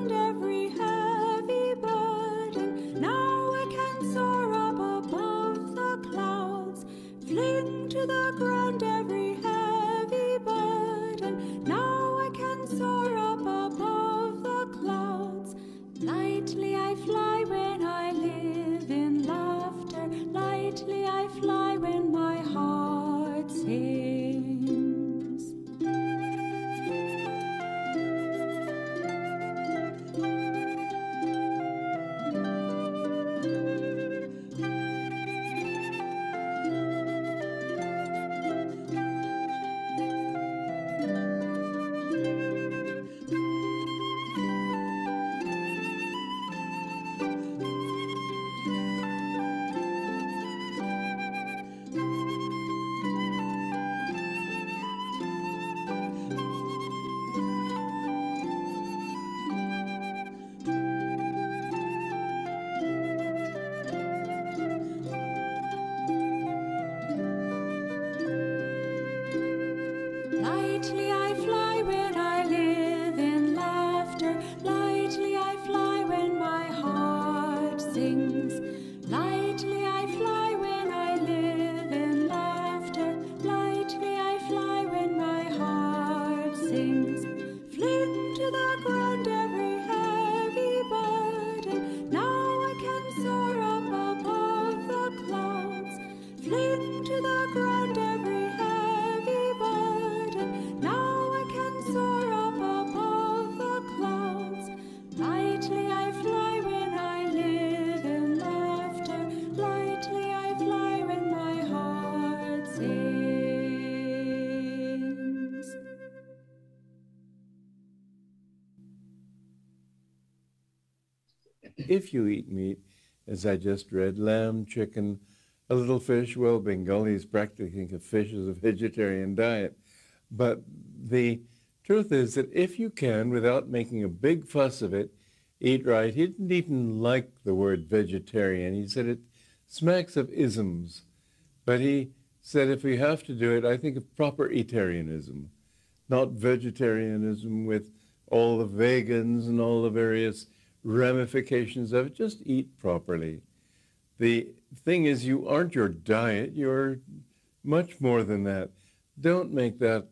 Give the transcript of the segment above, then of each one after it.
ground every heavy burden. Now I can soar up above the clouds, fling to the ground every heavy burden. Now I can soar up above the clouds. Lightly I fly when I live in laughter. Lightly I fly when my heart sings. Lightly I fly when I live in laughter. Lightly I fly when my heart sings. Lightly I fly when I live in laughter. Lightly I fly when my heart sings. Fling to the ground every heavy burden. Now I can soar up above the clouds. Fling to the ground every heavy burden. Now I can soar up above the clouds. Lightly I fly when I live in laughter. Lightly I fly when my heart sings. If you eat meat, as I just read, lamb, chicken, a little fish, well, Bengalis practically think of fish as a vegetarian diet. But the truth is that if you can, without making a big fuss of it, eat right. He didn't even like the word vegetarian. He said it smacks of isms. But he said if we have to do it, I think of proper eatarianism, not vegetarianism with all the vegans and all the various ramifications of it. Just eat properly. The thing is, you aren't your diet. You're much more than that. Don't make that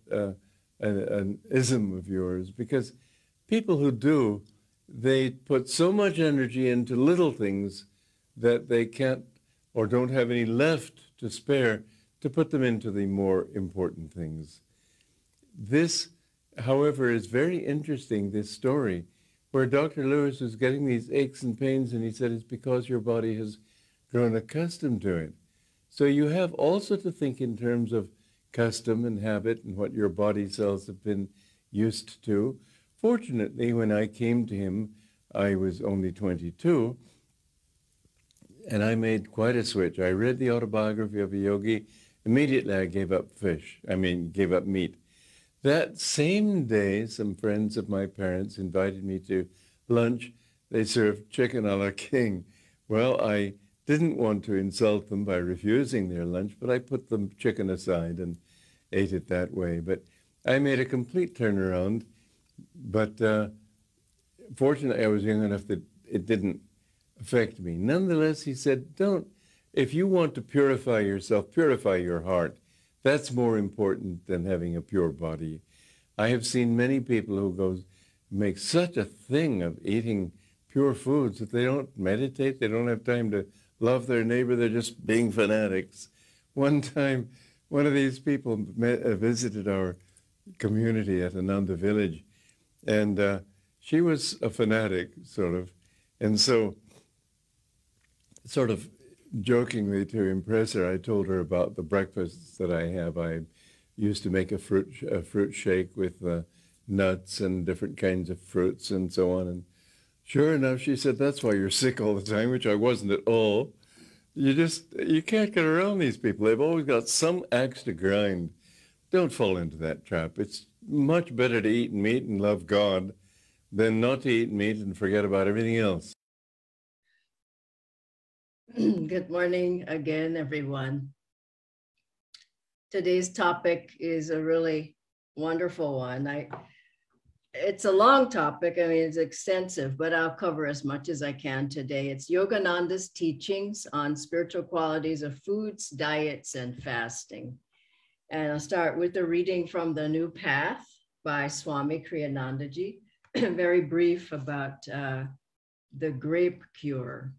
an ism of yours, because people who do, they put so much energy into little things that they can't or don't have any left to spare to put them into the more important things. This, however, is very interesting, this story, where Dr. Lewis was getting these aches and pains, and he said it's because your body has grown accustomed to it. So you have also to think in terms of custom and habit and what your body cells have been used to. Fortunately, when I came to him, I was only 22, and I made quite a switch. I read the autobiography of a yogi. Immediately I gave up gave up meat. That same day, some friends of my parents invited me to lunch. They served chicken a la king. Well, I didn't want to insult them by refusing their lunch, but I put the chicken aside and ate it that way. But I made a complete turnaround. But fortunately, I was young enough that it didn't affect me. Nonetheless, he said, if you want to purify yourself, purify your heart. That's more important than having a pure body. I have seen many people who make such a thing of eating pure foods that they don't meditate, they don't have time to love their neighbor, they're just being fanatics. One time, one of these people visited our community at Ananda village, and she was a fanatic, sort of, and so, sort of jokingly to impress her, I told her about the breakfasts that I have. I used to make a fruit shake with nuts and different kinds of fruits and so on. And sure enough, she said, that's why you're sick all the time, which I wasn't at all. You can't get around these people. They've always got some axe to grind. Don't fall into that trap. It's much better to eat meat and love God than not to eat meat and forget about everything else. Good morning again, everyone. Today's topic is a really wonderful one. it's a long topic. I mean, it's extensive, but I'll cover as much as I can today. It's Yogananda's teachings on spiritual qualities of foods, diets, and fasting. And I'll start with the reading from The New Path by Swami Kriyananda, very brief about the grape cure.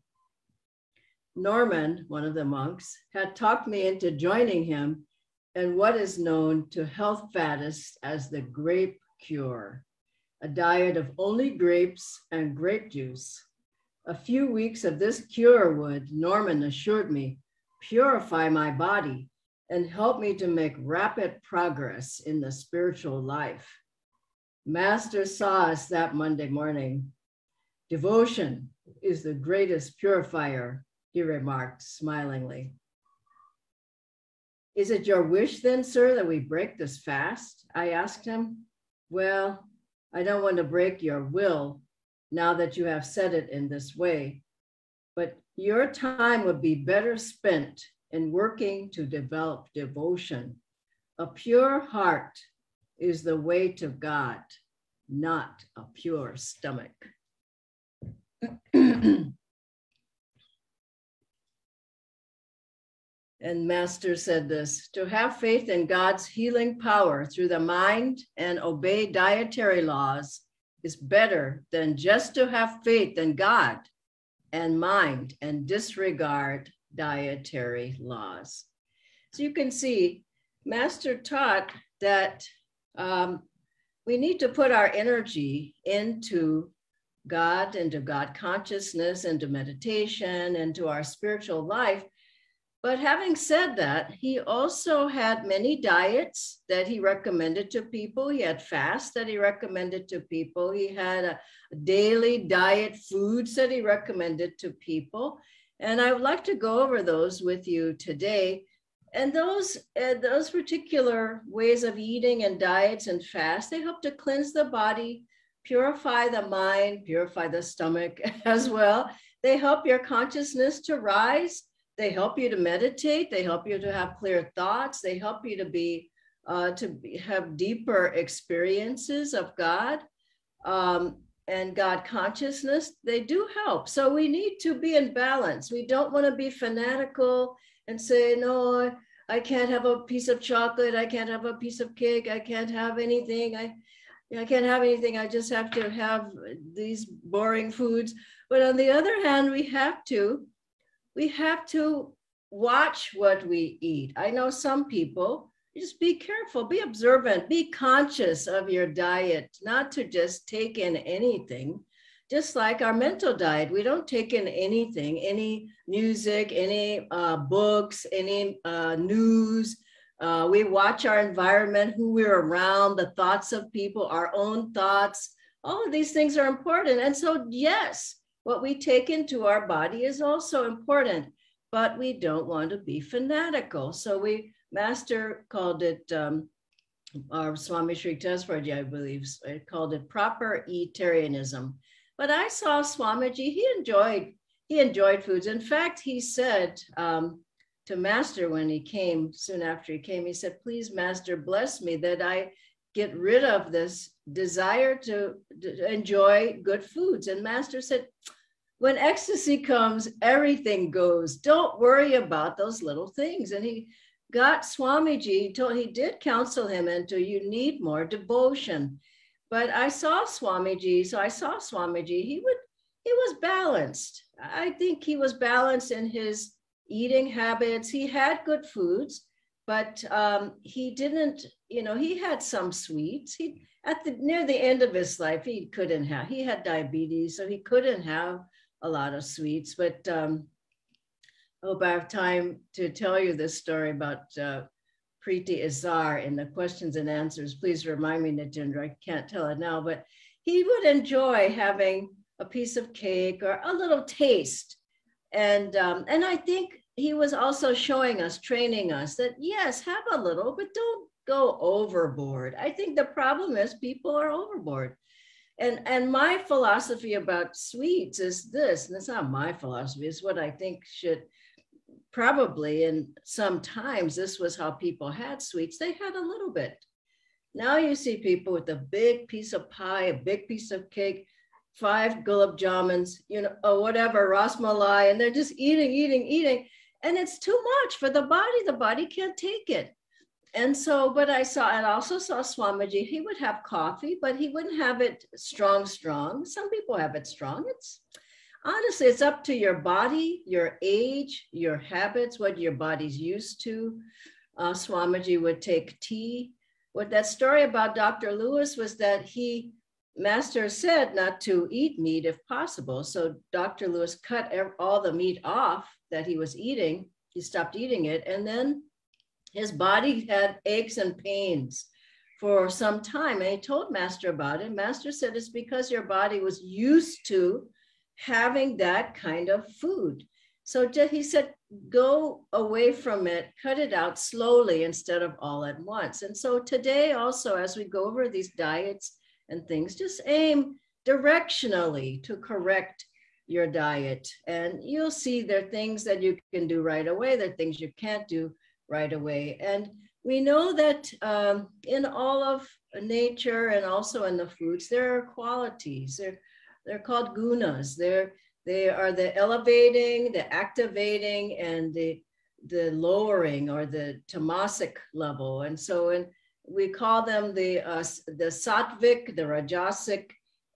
Norman, one of the monks, had talked me into joining him in what is known to health faddists as the grape cure, a diet of only grapes and grape juice. A few weeks of this cure would, Norman assured me, purify my body and help me to make rapid progress in the spiritual life. Master saw us that Monday morning. Devotion is the greatest purifier, he remarked smilingly. Is it your wish then, sir, that we break this fast? I asked him. Well, I don't want to break your will now that you have said it in this way, but your time would be better spent in working to develop devotion. A pure heart is the way to God, not a pure stomach. And Master said this, to have faith in God's healing power through the mind and obey dietary laws is better than just to have faith in God and mind and disregard dietary laws. So you can see, Master taught that we need to put our energy into God, into God consciousness, into meditation, into our spiritual life. But having said that, he also had many diets that he recommended to people. He had fasts that he recommended to people. He had a daily diet foods that he recommended to people. And I would like to go over those with you today. And those particular ways of eating and diets and fasts, they help to cleanse the body, purify the mind, purify the stomach as well. They help your consciousness to rise. They help you to meditate. They help you to have clear thoughts. They help you to have deeper experiences of God and God consciousness. They do help. So we need to be in balance. We don't want to be fanatical and say, no, I can't have a piece of chocolate. I can't have a piece of cake. I can't have anything. I can't have anything. I just have to have these boring foods. But on the other hand, we have to watch what we eat. I know some people, just be careful, be observant, be conscious of your diet, not to just take in anything. Just like our mental diet, we don't take in anything, any music, any books, any news. We watch our environment, who we're around, the thoughts of people, our own thoughts. All of these things are important. And so, yes, what we take into our body is also important, but we don't want to be fanatical. So Master called it, our Swami Sri Tesvarji, I believe, called it proper eatarianism. But I saw Swamiji, he enjoyed foods. In fact, he said to Master when he came, soon after he came, he said, please, Master, bless me that I get rid of this desire to enjoy good foods. And Master said, when ecstasy comes, everything goes. Don't worry about those little things. And he got Swamiji, he did counsel him into, you need more devotion. But I saw Swamiji, he was balanced. I think he was balanced in his eating habits. He had good foods, but he didn't, he had some sweets. Near the end of his life, he had diabetes, so he couldn't have a lot of sweets. But I hope I have time to tell you this story about Preeti Azar in the questions and answers. Please remind me, Nitendra, I can't tell it now, but he would enjoy having a piece of cake or a little taste. And I think he was also showing us, training us that yes, have a little, but don't go overboard. I think the problem is people are overboard. And my philosophy about sweets is this, and it's not my philosophy, it's what I think should probably, and sometimes this was how people had sweets, they had a little bit. Now you see people with a big piece of pie, a big piece of cake, 5 gulab jamuns, or whatever, ras malai, and they're just eating. And it's too much for the body. The body can't take it. And so, but I also saw Swamiji, he would have coffee, but he wouldn't have it strong. Some people have it strong. Honestly, it's up to your body, your age, your habits, what your body's used to. Swamiji would take tea. What that story about Dr. Lewis was that Master said not to eat meat if possible. So Dr. Lewis cut all the meat off that he was eating. He stopped eating it. And then his body had aches and pains for some time. And he told Master about it. Master said it's because your body was used to having that kind of food. So he said, go away from it, cut it out slowly instead of all at once. And so today also, as we go over these diets and things, just aim directionally to correct your diet. And you'll see there are things that you can do right away. There are things you can't do right away. And we know that in all of nature and also in the foods, there are qualities. They're called gunas. They are the elevating, the activating, and the lowering, or the tamasic level. And so we call them the sattvic, the rajasic,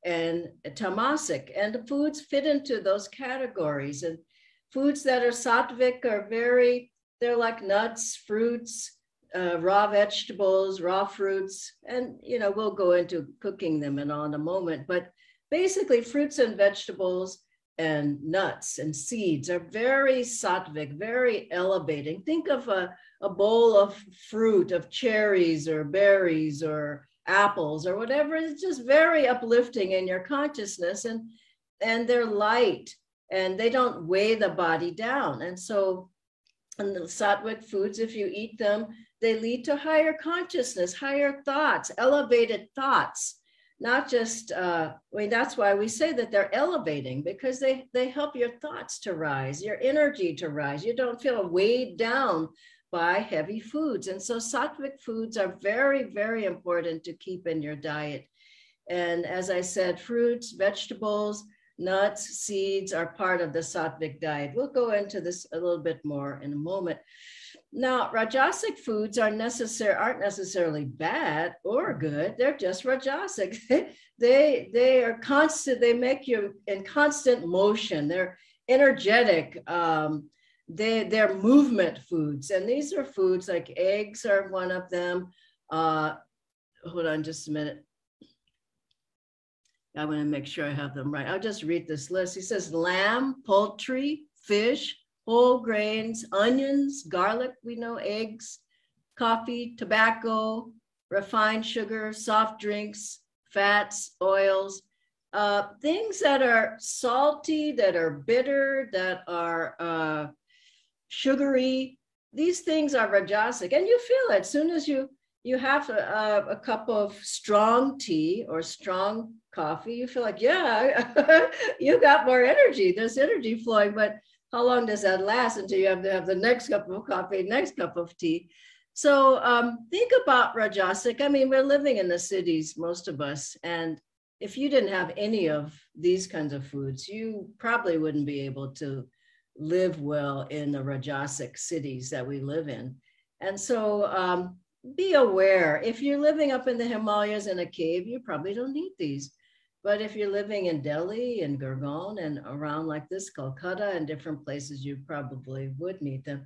and tamasic. And the foods fit into those categories. And foods that are sattvic are they're like nuts, fruits, raw vegetables, raw fruits. And, we'll go into cooking them in a moment. But basically, fruits and vegetables and nuts and seeds are very sattvic, very elevating. Think of a bowl of fruit, of cherries or berries or apples or whatever. It's just very uplifting in your consciousness, and they're light and they don't weigh the body down. And so, in the sattvic foods, if you eat them, they lead to higher consciousness, higher thoughts, elevated thoughts. Not just, that's why we say that they're elevating, because they help your thoughts to rise, your energy to rise. You don't feel weighed down by heavy foods. And so sattvic foods are very, very important to keep in your diet. And as I said, fruits, vegetables, nuts, seeds are part of the sattvic diet. We'll go into this a little bit more in a moment. Now, rajasic foods aren't necessarily bad or good. They're just rajasic. They are constant. They make you in constant motion. They're energetic. They're movement foods. And these are foods like eggs are one of them. Hold on just a minute. I want to make sure I have them right. I'll just read this list. He says lamb, poultry, fish, whole grains, onions, garlic, we know, eggs, coffee, tobacco, refined sugar, soft drinks, fats, oils, things that are salty, that are bitter, that are sugary. These things are rajasic, and you feel it as soon as you have a cup of strong tea or strong coffee. You feel like, yeah, you got more energy. There's energy flowing, but how long does that last until you have to have the next cup of coffee, next cup of tea? So think about rajasic. I mean, we're living in the cities, most of us. And if you didn't have any of these kinds of foods, you probably wouldn't be able to live well in the rajasic cities that we live in. And so be aware. If you're living up in the Himalayas in a cave, you probably don't need these. But if you're living in Delhi and Gurgaon and around like this, Calcutta and different places, you probably would need them.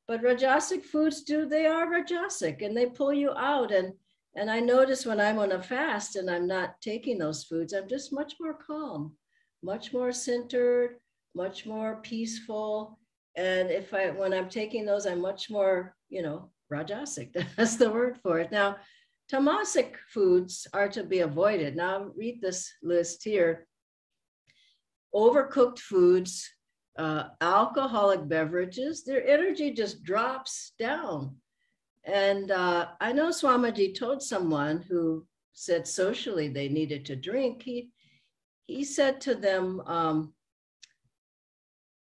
But rajasic foods they are rajasic, and they pull you out. And I notice when I'm on a fast and I'm not taking those foods, I'm just much more calm, much more centered, much more peaceful. And when I'm taking those, I'm much more, rajasic. That's the word for it. Now, tamasic foods are to be avoided. Now, read this list here. Overcooked foods, alcoholic beverages, their energy just drops down. And I know Swamiji told someone who said socially they needed to drink. He said to them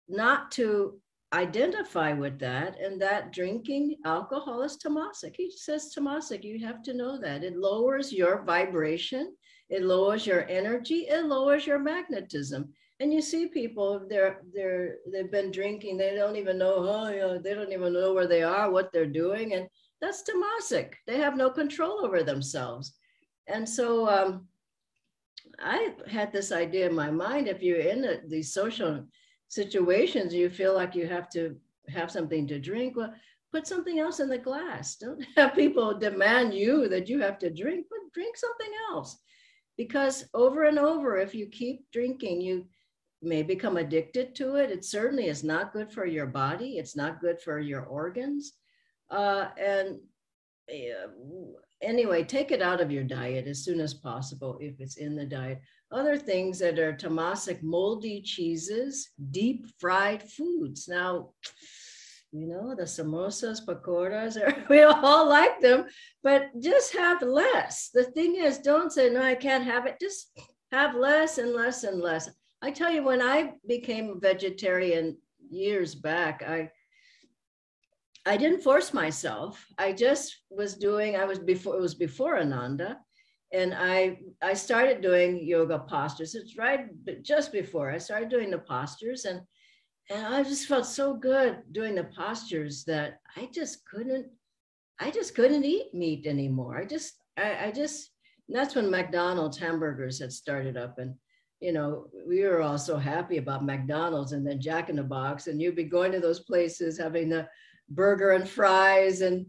not to identify with that, and that drinking alcohol is tamasic. He says tamasic. You have to know that. It lowers your vibration. It lowers your energy. It lowers your magnetism. And you see people, they've been drinking. They don't even know, they don't even know where they are, what they're doing. And that's tamasic. They have no control over themselves. And so I had this idea in my mind, if you're in these social situations, you feel like you have to have something to drink, well, put something else in the glass. Don't have people demand you that you have to drink, but drink something else. Because over and over, if you keep drinking, you may become addicted to it. It certainly is not good for your body. It's not good for your organs. Anyway, take it out of your diet as soon as possible if it's in the diet. Other things that are tamasic: moldy cheeses, deep fried foods. Now, you know, the samosas, pakoras, we all like them, but just have less. The thing is, don't say, no, I can't have it. Just have less and less and less. I tell you, when I became a vegetarian years back, I didn't force myself. I just was doing, it was before Ananda. And I started doing yoga postures. It's right just before I started doing the postures. And I just felt so good doing the postures that I just couldn't eat meat anymore. I just, that's when McDonald's hamburgers had started up. And, you know, we were all so happy about McDonald's and then Jack in the Box. And you'd be going to those places having the burger and fries. And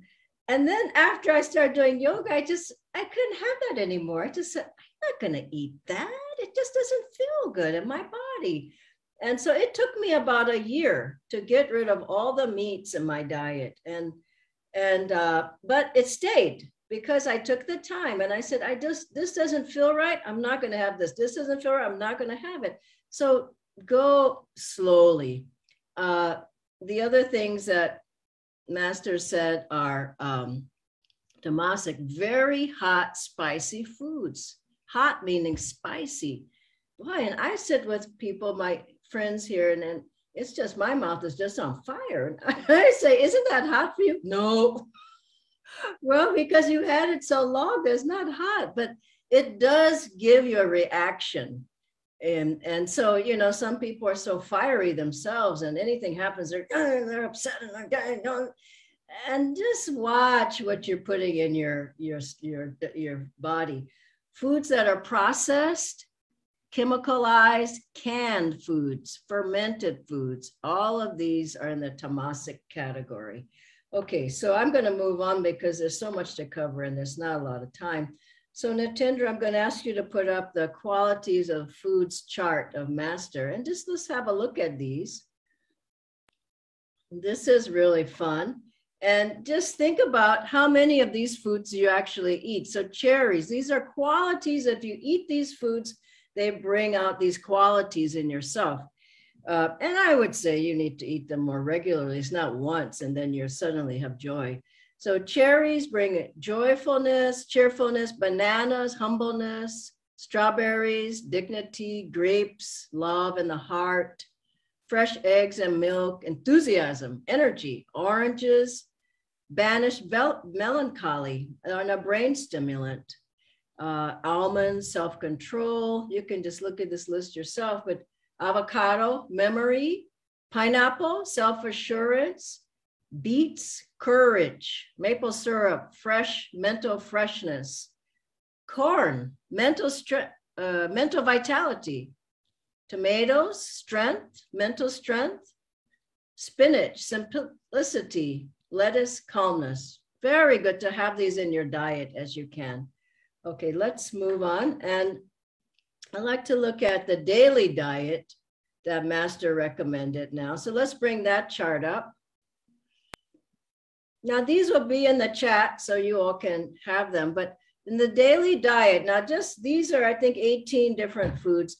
then after I started doing yoga, I couldn't have that anymore. I just said, I'm not going to eat that. It just doesn't feel good in my body. And so it took me about a year to get rid of all the meats in my diet. But it stayed because I took the time and I said, this doesn't feel right. I'm not going to have this. This doesn't feel right. I'm not going to have it. So go slowly. The other things that Master said are tamasic, very hot, spicy foods. Hot meaning spicy. Boy, and I sit with people, my friends here, and it's just, my mouth is just on fire. I say, isn't that hot for you? No. Well, because you had it so long, it's not hot, but it does give you a reaction. And so, you know, some people are so fiery themselves, and anything happens, they're upset and just watch what you're putting in your body. Foods that are processed, chemicalized, canned foods, fermented foods, all of these are in the tamasic category. Okay, so I'm going to move on because there's so much to cover and there's not a lot of time. So Natendra, I'm going to ask you to put up the qualities of foods chart of Master, and just let's have a look at these. This is really fun. And just think about how many of these foods you actually eat. So cherries, these are qualities. If you eat these foods, they bring out these qualities in yourself. And I would say you need to eat them more regularly. It's not once and then you suddenly have joy. So cherries bring joyfulness, cheerfulness, bananas, humbleness, strawberries, dignity, grapes, love in the heart, fresh eggs and milk, enthusiasm, energy, oranges, banish melancholy, and a brain stimulant, almonds, self-control. You can just look at this list yourself, but avocado, memory, pineapple, self-assurance, beets, courage, maple syrup, fresh mental freshness, corn, mental vitality, tomatoes, strength, mental strength, spinach, simplicity, lettuce, calmness. Very good to have these in your diet as you can. Okay, let's move on. And I'd like to look at the daily diet that Master recommended now. So let's bring that chart up. Now these will be in the chat so you all can have them, but in the daily diet, now just these are, I think, 18 different foods.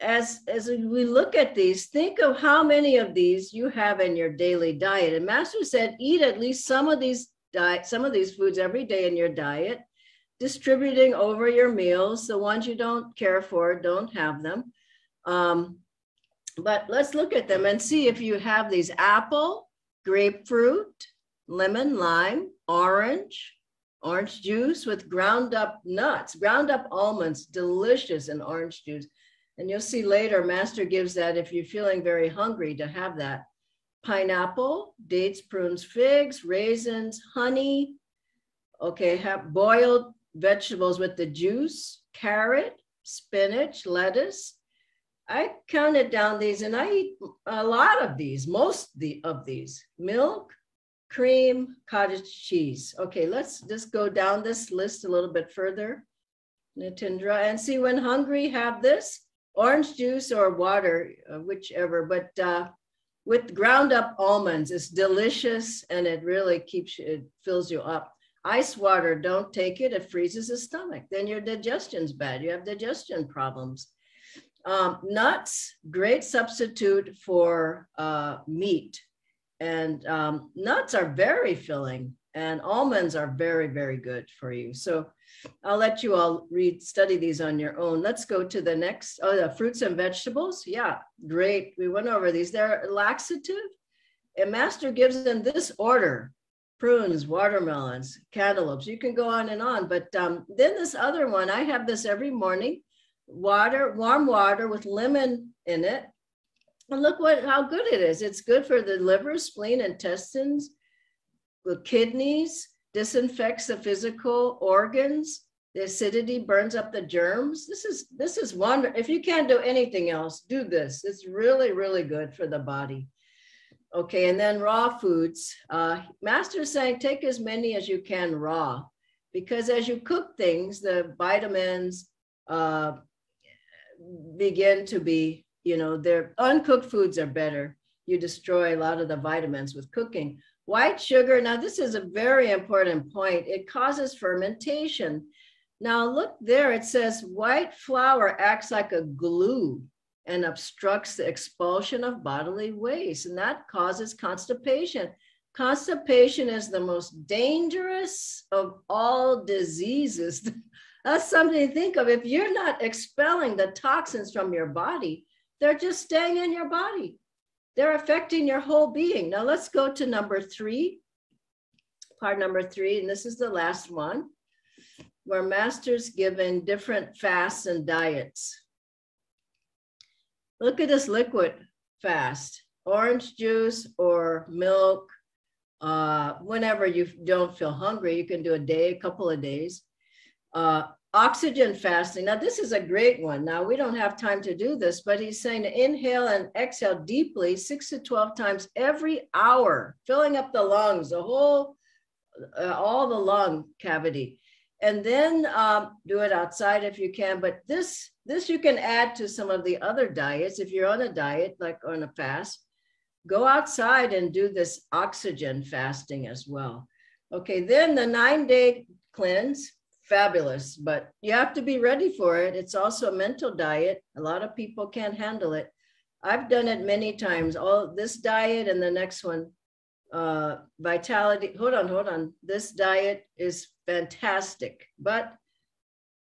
As we look at these, think of how many of these you have in your daily diet. And Master said, eat at least some of these foods every day in your diet, distributing over your meals. The ones you don't care for, don't have them. But let's look at them and see if you have these: apple, grapefruit, lemon, lime, orange juice with ground up nuts, ground up almonds, delicious in orange juice. And you'll see later, Master gives that if you're feeling very hungry to have that. Pineapple, dates, prunes, figs, raisins, honey. Okay, have boiled vegetables with the juice, carrot, spinach, lettuce. I counted down these and I eat a lot of these, of these. Milk, cream, cottage cheese. Okay, let's just go down this list a little bit further, Natindra, and see when hungry, have this, orange juice or water, whichever, but with ground up almonds. It's delicious and it really it fills you up. Ice water, don't take it, it freezes the stomach. Then your digestion's bad, you have digestion problems. Nuts, great substitute for meat. And nuts are very filling, and almonds are very, very good for you. So I'll let you all study these on your own. Let's go to the next. Oh, the fruits and vegetables. Yeah, great. We went over these. They're laxative. And Master gives them this order: prunes, watermelons, cantaloupes. You can go on and on. But then this other one, I have this every morning. Warm water with lemon in it. And look how good it is. It's good for the liver, spleen, intestines, the kidneys, disinfects the physical organs. The acidity burns up the germs. This is wonderful. If you can't do anything else, do this. It's really, really good for the body. Okay, and then raw foods. Master is saying take as many as you can raw, because as you cook things, the vitamins begin to be, their uncooked foods are better. You destroy a lot of the vitamins with cooking. White sugar, now this is a very important point. It causes fermentation. Now look there, it says white flour acts like a glue and obstructs the expulsion of bodily waste, and that causes constipation. Constipation is the most dangerous of all diseases. That's something to think of. If you're not expelling the toxins from your body, they're just staying in your body. They're affecting your whole being. Now let's go to number 3, part number 3, and this is the last one, where Master's given different fasts and diets. Look at this liquid fast: orange juice or milk. Whenever you don't feel hungry, you can do a couple of days. Oxygen fasting. Now, this is a great one. Now, we don't have time to do this, but he's saying to inhale and exhale deeply 6 to 12 times every hour, filling up the lungs, all the lung cavity. And then do it outside if you can. But this you can add to some of the other diets. If you're on a diet, like on a fast, go outside and do this oxygen fasting as well. Okay, then the 9-day cleanse. Fabulous, but you have to be ready for it. It's also a mental diet. A lot of people can't handle it. I've done it many times. All this diet and the next one, vitality. Hold on. This diet is fantastic, but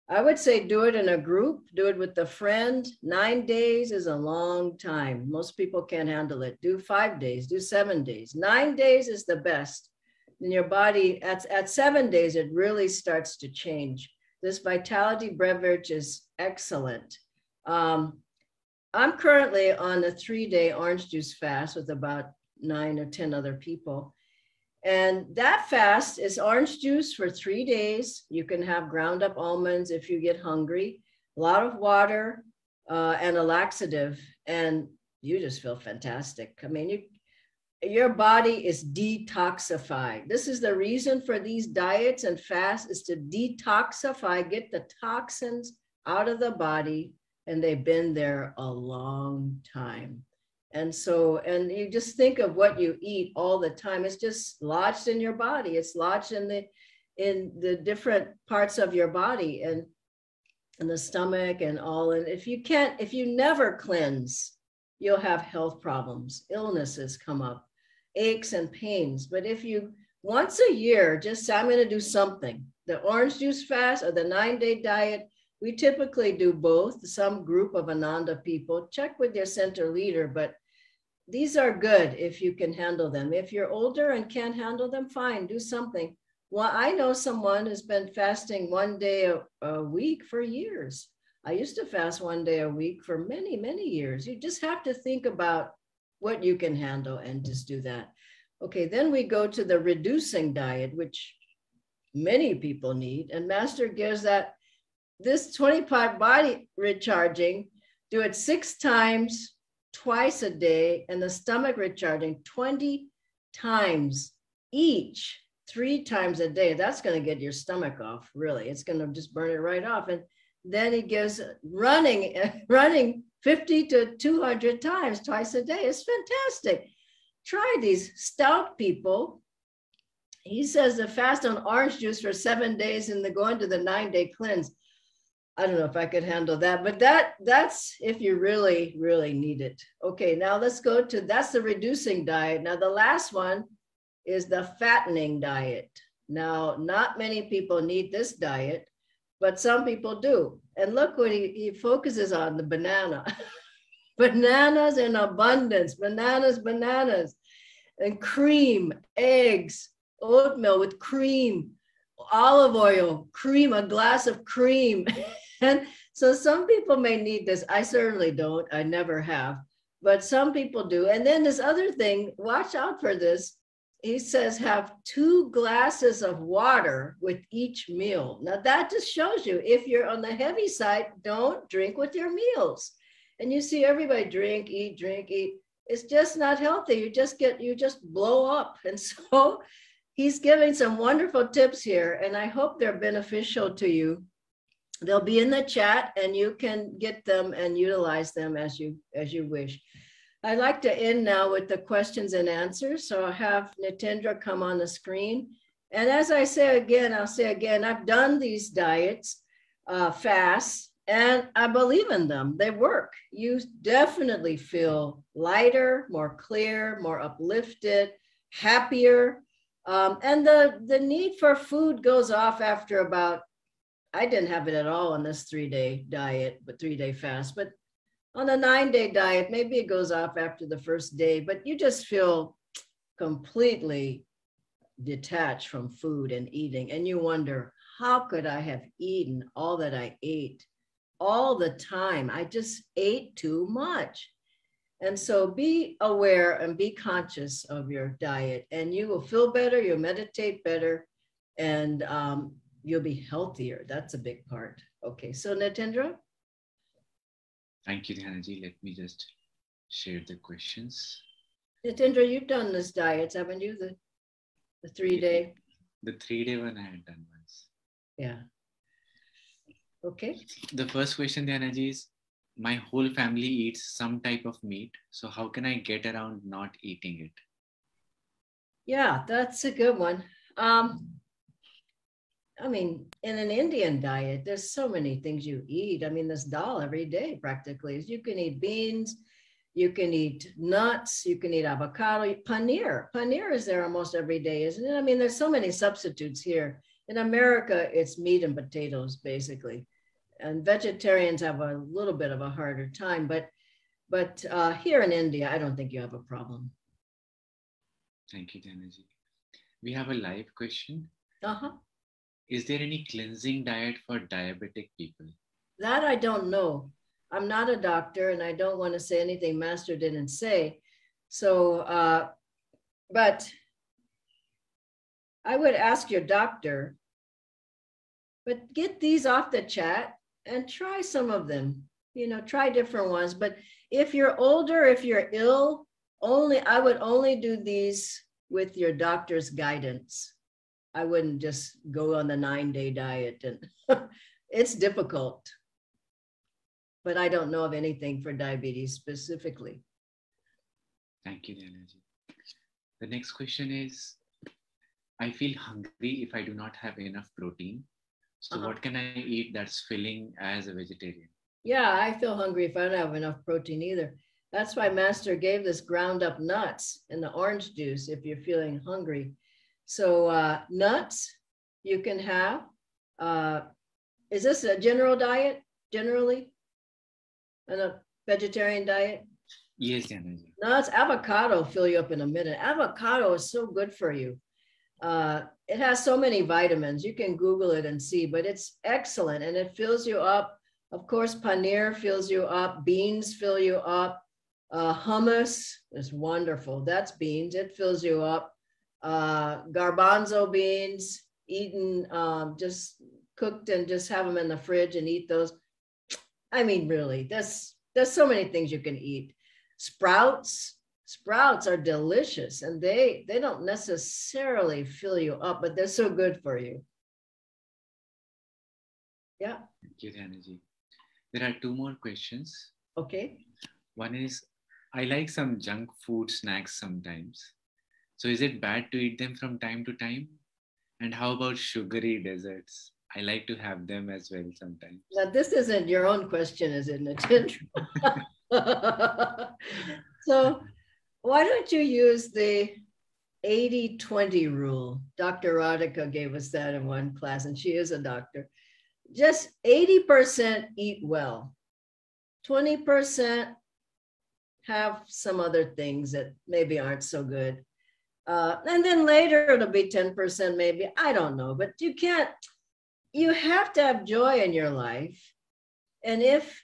I would say do it in a group, do it with a friend. 9 days is a long time. Most people can't handle it. Do 5 days, do 7 days. 9 days is the best. In your body, at 7 days, it really starts to change. This vitality beverage is excellent. I'm currently on a 3-day orange juice fast with about 9 or 10 other people. And that fast is orange juice for 3 days. You can have ground up almonds if you get hungry, a lot of water and a laxative, and you just feel fantastic. I mean, your body is detoxified. This is the reason for these diets and fasts, is to detoxify, get the toxins out of the body, and they've been there a long time. And you just think of what you eat all the time. It's just lodged in your body. It's lodged in the different parts of your body and the stomach and all. And if you never cleanse, you'll have health problems. Illnesses come up, aches and pains. But if you once a year just say, I'm going to do something, the orange juice fast or the 9-day diet, We typically do both, some group of Ananda people. Check with your center leader, but these are good if you can handle them. If you're older and can't handle them, fine, do something. Well, I know someone who's been fasting 1 day a week for years. I used to fast 1 day a week for many, many years. You just have to think about what you can handle and just do that. Okay, then we go to the reducing diet, which many people need. And Master gives that this 25 body recharging, do it 6 times, twice a day, and the stomach recharging 20 times each, 3 times a day. That's going to get your stomach off, really. It's going to just burn it right off. And then he gives running 50 to 200 times twice a day. It's fantastic. Try these stout people. He says the fast on orange juice for 7 days and go into the 9-day cleanse. I don't know if I could handle that, but that's if you really, really need it. Okay, now let's go to, that's the reducing diet. Now the last one is the fattening diet. Now, not many people need this diet, but some people do. And look what he focuses on, the banana. Bananas in abundance, bananas, and cream, eggs, oatmeal with cream, olive oil, cream, a glass of cream. And so some people may need this. I certainly don't. I never have, but some people do. And then this other thing, watch out for this. He says, have 2 glasses of water with each meal. Now that just shows you, if you're on the heavy side, don't drink with your meals. And you see everybody drink, eat. It's just not healthy. You just blow up. And so he's giving some wonderful tips here, and I hope they're beneficial to you. They'll be in the chat and you can get them and utilize them as you wish. I'd like to end now with the questions and answers. So I'll have Nitendra come on the screen. And as I say again, I'll say again, I've done these diets, fasts, and I believe in them. They work. You definitely feel lighter, more clear, more uplifted, happier. And the need for food goes off after about, I didn't have it at all on this 3-day diet, but 3-day fast. But on a 9-day diet, maybe it goes off after the first day, but you just feel completely detached from food and eating. And you wonder, how could I have eaten all that I ate all the time? I just ate too much. And so be aware and be conscious of your diet, and you will feel better, you'll meditate better, and you'll be healthier. That's a big part. Okay, so Nitendra? Thank you, Dhyanaji. Let me just share the questions. Nitendra, you've done this diet, haven't you? The 3-day? The 3-day one I had done once. Yeah. Okay. The first question, Dhyanaji, is my whole family eats some type of meat. So how can I get around not eating it? Yeah, that's a good one. I mean, in an Indian diet, there's so many things you eat. I mean, there's dal every day practically. You can eat beans, you can eat nuts, you can eat avocado, paneer. Paneer is there almost every day, isn't it? I mean, there's so many substitutes here. In America, it's meat and potatoes, basically. And vegetarians have a little bit of a harder time, but here in India, I don't think you have a problem. Thank you, Dhyanaji. We have a live question. Uh-huh. Is there any cleansing diet for diabetic people? That I don't know. I'm not a doctor and I don't want to say anything Master didn't say. So, but I would ask your doctor, but get these off the chat and try some of them, try different ones. But if you're older, if you're ill, I would only do these with your doctor's guidance. I wouldn't just go on the 9-day diet, and it's difficult. But I don't know of anything for diabetes specifically. Thank you, Dhyanaji. The next question is, I feel hungry if I do not have enough protein. So what can I eat that's filling as a vegetarian? Yeah, I feel hungry if I don't have enough protein either. That's why Master gave this ground up nuts and the orange juice if you're feeling hungry. So nuts you can have, Is this a general diet, generally? And a vegetarian diet? Yes, Dhyanji. No, it's avocado. Fill you up in a minute. Avocado is so good for you. It has so many vitamins. You can Google it and see, but it's excellent and it fills you up. Of course, paneer fills you up. Beans fill you up. Hummus is wonderful. That's beans. It fills you up. Garbanzo beans, eaten just cooked and just have them in the fridge and eat those. I mean, really, there's so many things you can eat. Sprouts are delicious and they don't necessarily fill you up, but they're so good for you. Yeah. Thank you, Dhyanji. There are two more questions. Okay. One is, I like some junk food snacks sometimes. So is it bad to eat them from time to time? And how about sugary desserts? I like to have them as well sometimes. Now, this isn't your own question, is it, Nitin? So why don't you use the 80-20 rule? Dr. Radhika gave us that in one class, and she is a doctor. Just 80% eat well. 20% have some other things that maybe aren't so good. And then later it'll be 10% maybe, I don't know, but you have to have joy in your life. And if,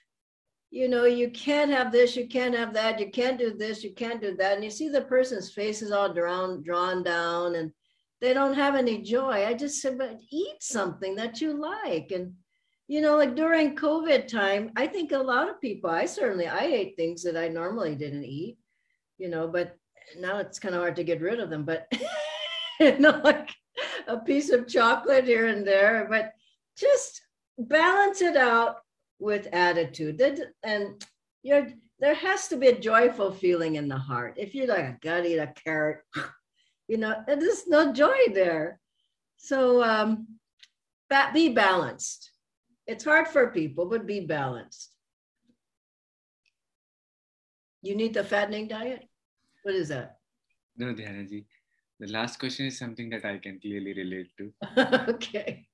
you can't have this, you can't have that, you can't do this, you can't do that. And you see the person's face is all drawn down and they don't have any joy. I just said, but eat something that you like. And, like during COVID time, I think a lot of people, I ate things that I normally didn't eat, but now it's kind of hard to get rid of them, but like a piece of chocolate here and there, but just balance it out with attitude. And there has to be a joyful feeling in the heart. If you're like, I gotta eat a carrot, there's no joy there. So be balanced. It's hard for people, but be balanced. You need the fattening diet? What is that? No, Dhyanji. The last question is something that I can clearly relate to. Okay.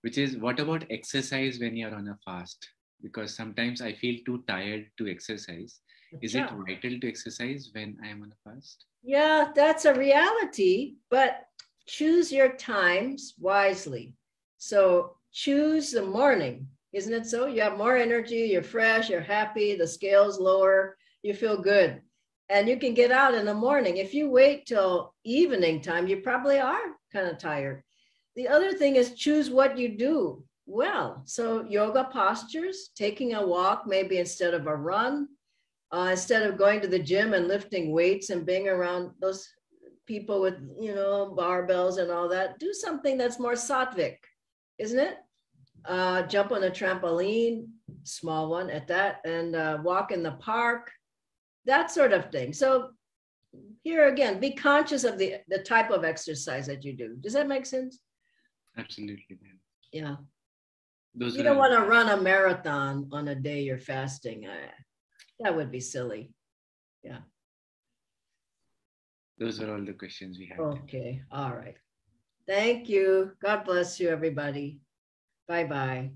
Which is, what about exercise when you're on a fast? Because sometimes I feel too tired to exercise. Is it vital to exercise when I am on a fast? Yeah, that's a reality, but choose your times wisely. So choose the morning, isn't it so? You have more energy, you're fresh, you're happy, the scale's lower, you feel good. And you can get out in the morning. If you wait till evening time, you probably are kind of tired. The other thing is choose what you do well. So yoga postures, taking a walk, maybe instead of a run, instead of going to the gym and lifting weights and being around those people with, barbells and all that, do something that's more sattvic, isn't it? Jump on a trampoline, small one at that, and walk in the park, that sort of thing. So here again, be conscious of the type of exercise that you do. Does that make sense? Absolutely. Yeah. You don't want to run a marathon on a day you're fasting. That would be silly. Yeah. Those were all the questions we had. Okay. All right. Thank you. God bless you, everybody. Bye-bye.